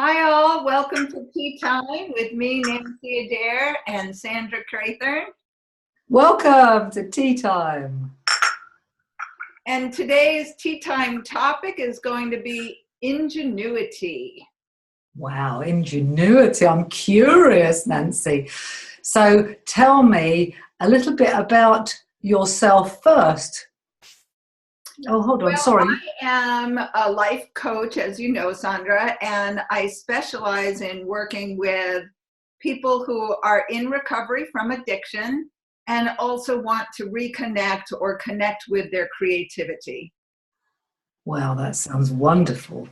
Hi all, welcome to Tea Time with me, Nanci Adair, and Sandra Crathern. Welcome to Tea Time. And today's Tea Time topic is going to be ingenuity. Wow, ingenuity. I'm curious, Nanci. So tell me a little bit about yourself first. Oh, hold on, sorry. I am a life coach, as you know, Sandra, and I specialize in working with people who are in recovery from addiction and also want to reconnect or connect with their creativity. Wow, that sounds wonderful.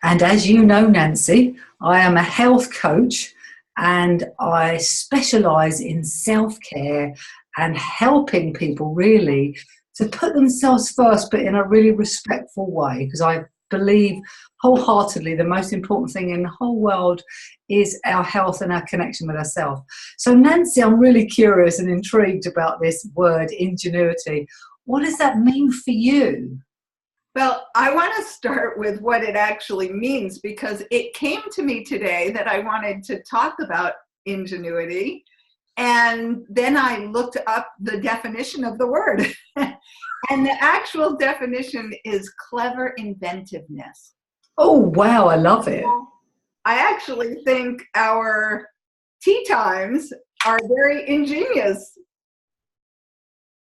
And as you know, Nanci, I am a health coach and I specialize in self-care and helping people really to put themselves first, but in a really respectful way, because I believe wholeheartedly the most important thing in the whole world is our health and our connection with ourselves. So Nanci, I'm really curious and intrigued about this word ingenuity. What does that mean for you? Well, I want to start with what it actually means, because it came to me today that I wanted to talk about ingenuity. And then I looked up the definition of the word. And the actual definition is clever inventiveness. Oh, wow, I love it. I actually think our tea times are very ingenious.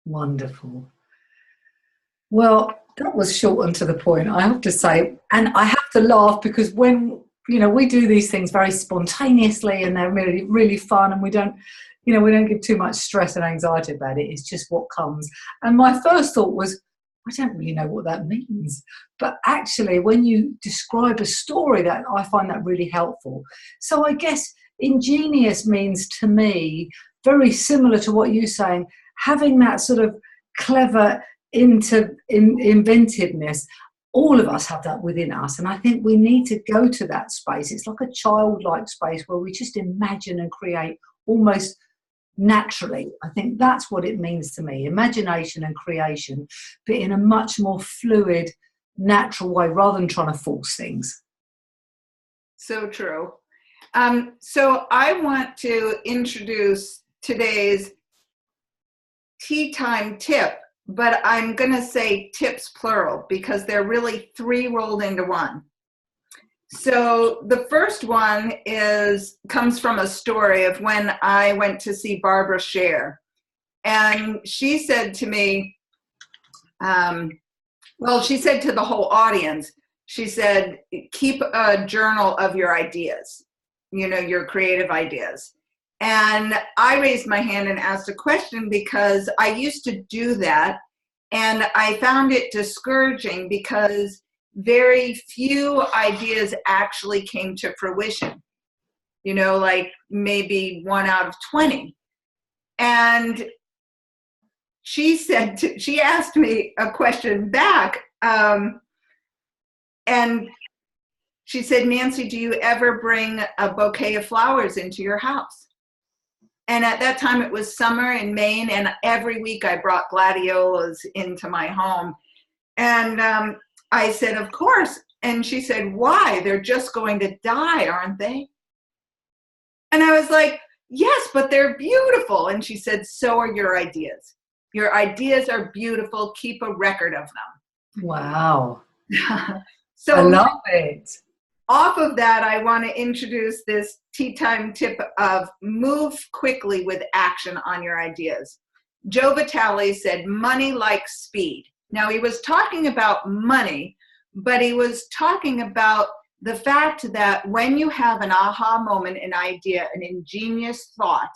Wonderful. Well, that was short and to the point, I have to say. And I have to laugh because when, we do these things very spontaneously and they're really, really fun, and we don't give too much stress and anxiety about it. It's just what comes. And my first thought was, I don't really know what that means. But actually, when you describe a story, that I find that really helpful. So I guess ingenious means to me very similar to what you're saying, having that sort of clever inventiveness. All of us have that within us, and I think we need to go to that space. It's like a childlike space where we just imagine and create almost naturally. I think that's what it means to me, imagination and creation, but in a much more fluid, natural way rather than trying to force things. So true. So I want to introduce today's tea time tip, but I'm going to say tips plural because they're really three rolled into one. So the first one comes from a story of when I went to see Barbara Sher. And she said to me, she said to the whole audience, she said, keep a journal of your ideas, your creative ideas. And I raised my hand and asked a question because I used to do that. And I found it discouraging because very few ideas actually came to fruition, like maybe 1 out of 20. And she asked me a question back. And she said, Nanci, do you ever bring a bouquet of flowers into your house? And at that time it was summer in Maine, and every week I brought gladiolas into my home. And I said, of course. And she said, why? They're just going to die, aren't they? And I was like, yes, but they're beautiful. And she said, so are your ideas. Your ideas are beautiful. Keep a record of them. Wow. So I love it. Off of that, I want to introduce this tea time tip of move quickly with action on your ideas. Joe Vitale said, money likes speed. Now, he was talking about money, but he was talking about the fact that when you have an aha moment, an idea, an ingenious thought,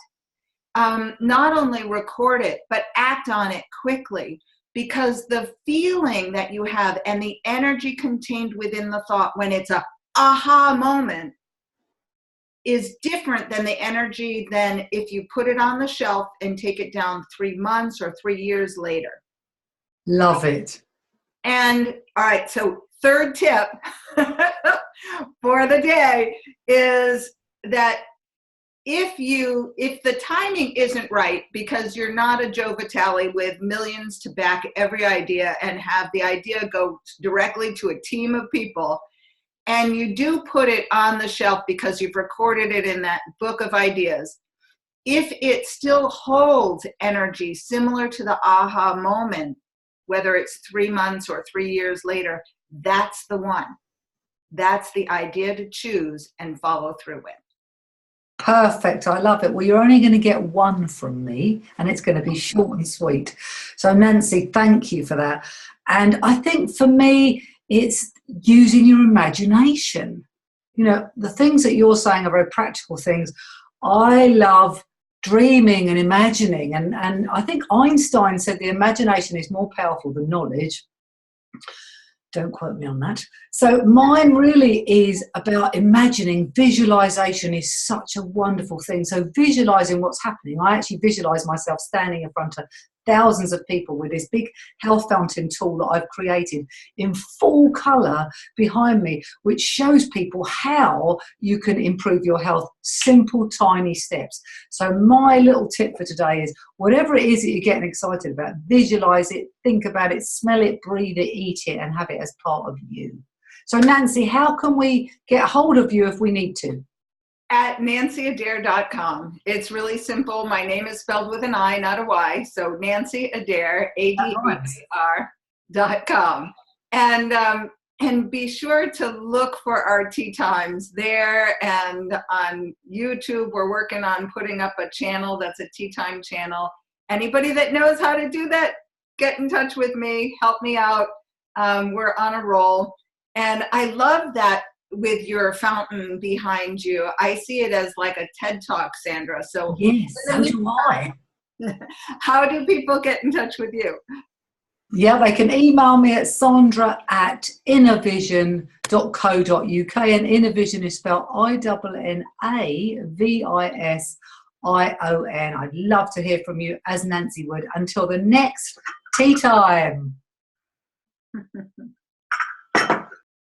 not only record it, but act on it quickly, because the feeling that you have and the energy contained within the thought when it's a aha moment is different than the energy than if you put it on the shelf and take it down 3 months or 3 years later. Love it. And all right, so third tip for the day is that if the timing isn't right, because you're not a Joe Vitale with millions to back every idea and have the idea go directly to a team of people, and you do put it on the shelf because you've recorded it in that book of ideas, if it still holds energy similar to the aha moment, whether it's 3 months or 3 years later, that's the one. That's the idea to choose and follow through with. Perfect. I love it. Well, you're only going to get one from me, and it's going to be short and sweet. So, Nanci, thank you for that. And I think for me, it's using your imagination. You know, the things that you're saying are very practical things. I love dreaming and imagining. And I think Einstein said the imagination is more powerful than knowledge. Don't quote me on that. So mine really is about imagining. Visualization is such a wonderful thing. So visualizing what's happening. I actually visualize myself standing in front of thousands of people with this big health fountain tool that I've created in full color behind me, which shows people how you can improve your health. Simple, tiny steps. So my little tip for today is whatever it is that you're getting excited about, visualize it, think about it, smell it, breathe it, eat it, and have it as part of you. So Nanci, how can we get hold of you if we need to? At NanciAdair.com. It's really simple. My name is spelled with an I, not a Y. So Nanci Adair, ADAIR.com. And be sure to look for our tea times there, and on YouTube, we're working on putting up a channel that's a tea time channel. Anybody that knows how to do that, get in touch with me, help me out. We're on a roll. And I love that with your fountain behind you. I see it as like a TED Talk, Sandra. So yes, so do I. How do people get in touch with you? Yeah, they can email me at sandra@innervision.co.uk, and Innervision is spelled INNAVISION. I'd love to hear from you, as Nanci would. Until the next tea time.